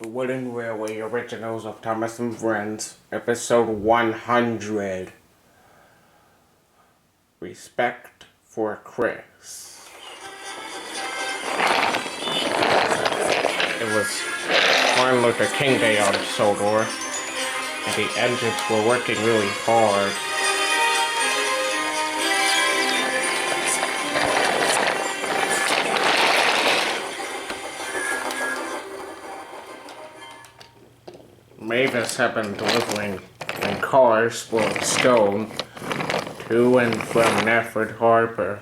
The Wooden Railway Originals of Thomas and Friends, Episode 100. Respect for Chris. It was Martin Luther King Day on Sodor, and the engines were working really hard. Mavis had been delivering cars full of stone to and from Nafford Harbor.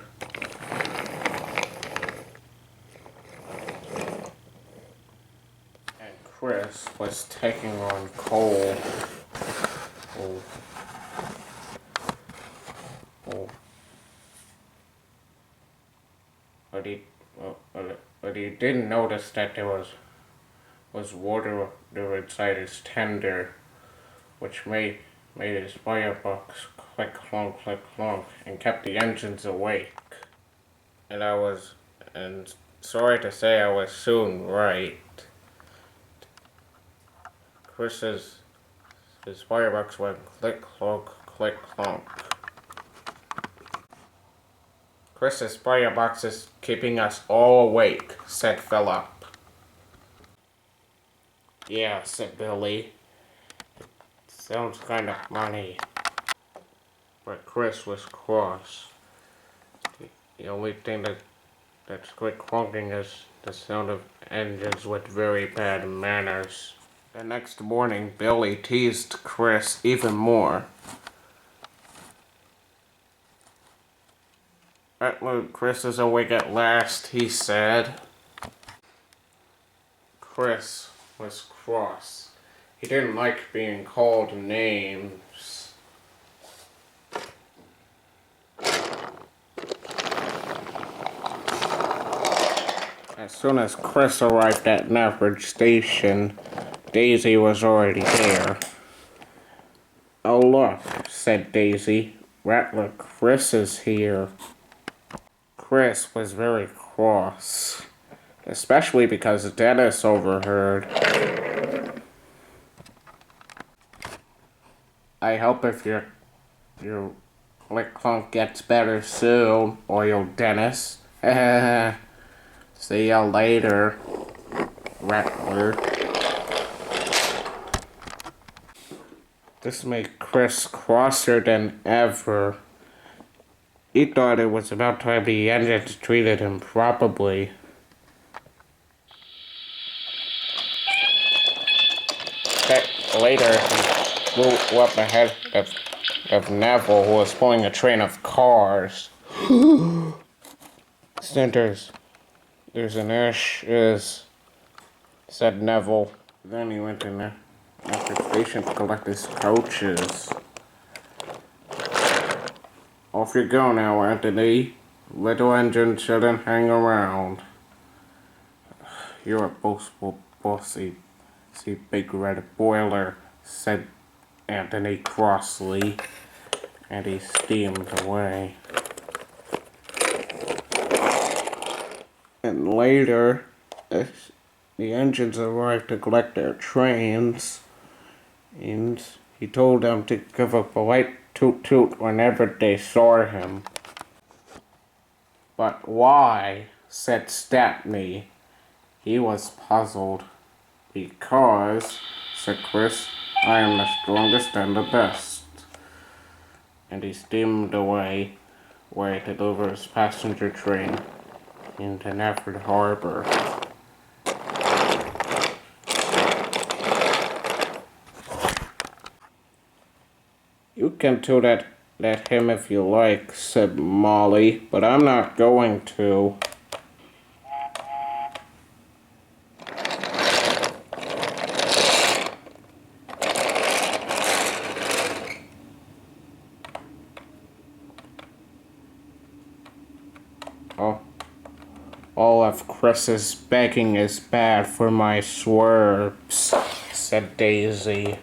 And Chris was taking on coal. But he didn't notice that there was water inside his tender, which made his firebox click clonk, and kept the engines awake. And sorry to say, I was soon right. His firebox went click clonk. Chris's firebox is keeping us all awake, said Philip. Yeah, said Billy. Sounds kind of funny. But Chris was cross. The only thing that's quick clonking is the sound of engines with very bad manners. The next morning, Billy teased Chris even more. Chris is awake at last, he said. Chris was cross. He didn't like being called names. As soon as Chris arrived at Nafford Station, Daisy was already there. Oh look, said Daisy. Rattler Chris is here. Chris was very cross, especially because Dennis overheard. I hope if your click clunk gets better soon, Oil Dennis. See ya later, Rattler. This made Chris crosser than ever. He thought it was about time the engines treated him properly. Later, he flew up ahead of Neville, who was pulling a train of cars. Centers. There's an is, said Neville. Then he went in there after the station to collect his coaches. Off you go now, Anthony. Little engine shouldn't hang around. You're a boastful, bossy, big red boiler, said Anthony crossly, and he steamed away. And later, the engines arrived to collect their trains, and he told them to give a polite toot-toot whenever they saw him. But why? Said Stepney. He was puzzled. Because, said Chris, I am the strongest and the best. And he steamed away to deliver his passenger train into Nafford Harbor. You can toot at him if you like, said Molly, but I'm not going to. All of Chris's begging is bad for my swerves, said Daisy.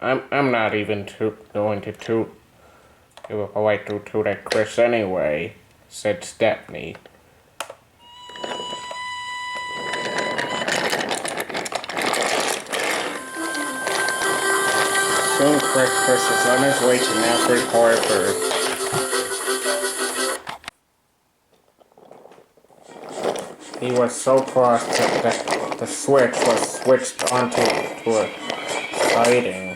I'm not even going to toot You were polite to that Chris anyway, said Stepney. Soon Chris was on his way to Alfred Harvard. He was so cross that the switch was switched onto a siding.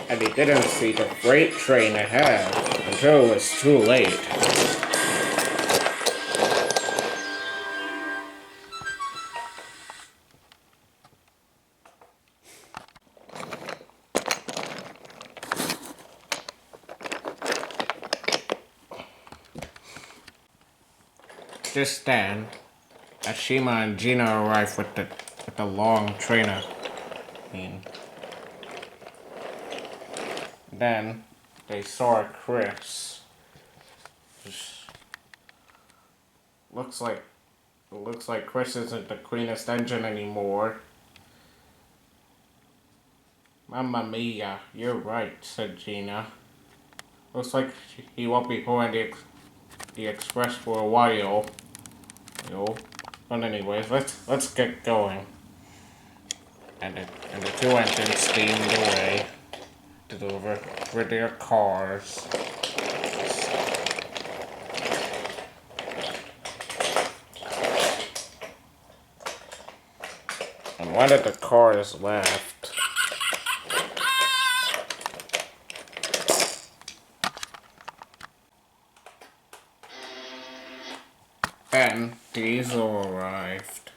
And he didn't see the freight train ahead until it was too late. Just then, Ashima and Gina arrived with the long train. Then they saw Chris. Looks like Chris isn't the cleanest engine anymore. Mamma mia, you're right, said Gina. Looks like he won't be pulling the express for a while. But anyways, let's get going. And the two engines steamed away to deliver for their cars. And one of the cars left. Then Diesel arrived.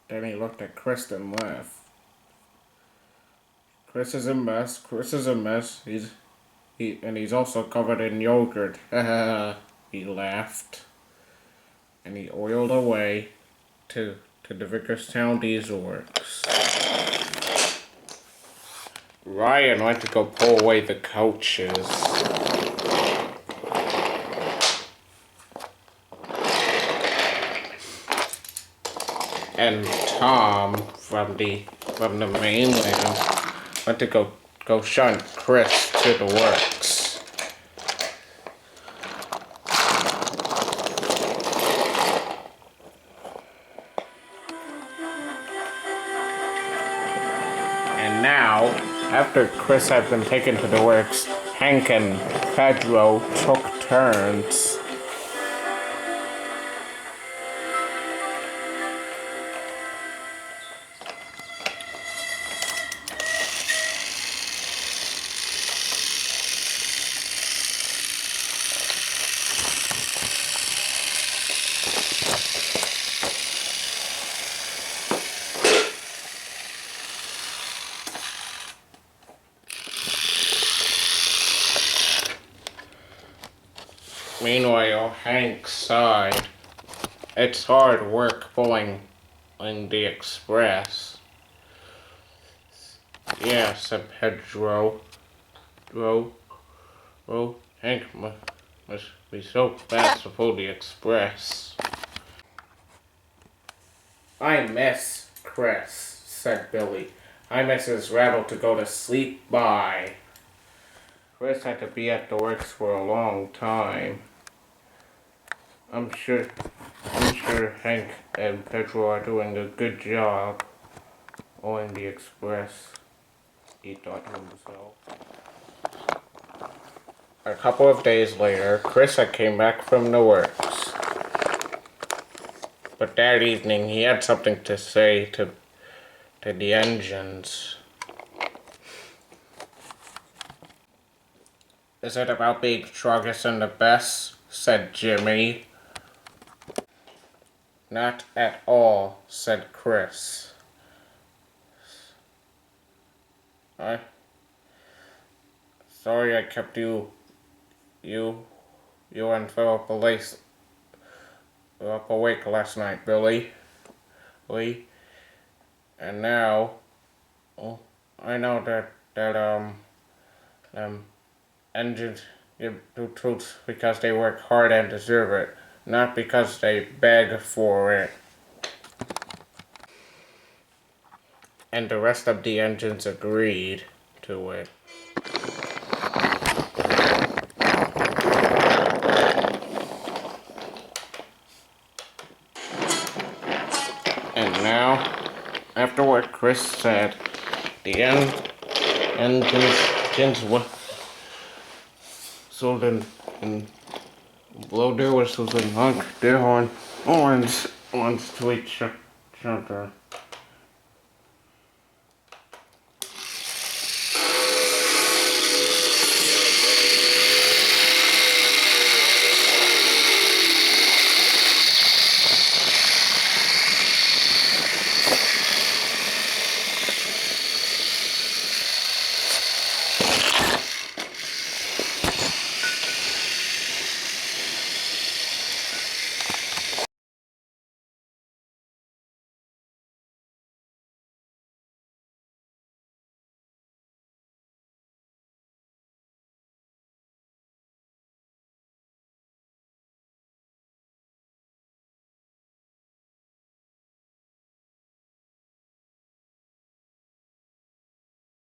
Then he looked at Chris and laughed. Chris is a mess. He's also covered in yogurt. He laughed. And he oiled away to the Vickerstown Diesel Works. Ryan went to go pull away the coaches. And Tom from the mainland went to go shunt Chris to the works. And now, after Chris had been taken to the works, Hank and Pedro took turns. Meanwhile, Hank sighed. It's hard work pulling the express. Yeah, said Pedro. Hank must be so fast to pull the express. I miss Chris, said Billy. I miss his rattle to go to sleep by. Chris had to be at the works for a long time. I'm sure Hank and Pedro are doing a good job owning the express, he thought to himself. A couple of days later, Chris had came back from the works. But that evening he had something to say to the engines. Is it about being strongest and the best? Said Jimmy. Not at all, said Chris. Sorry I kept you and Philip up awake last night, Billy. And now, I know that engines give the truth because they work hard and deserve it, not because they beg for it. and the rest of the engines agreed to it. And now, after what Chris said, the engines were sold and blow their whistles and honk their horns to each other.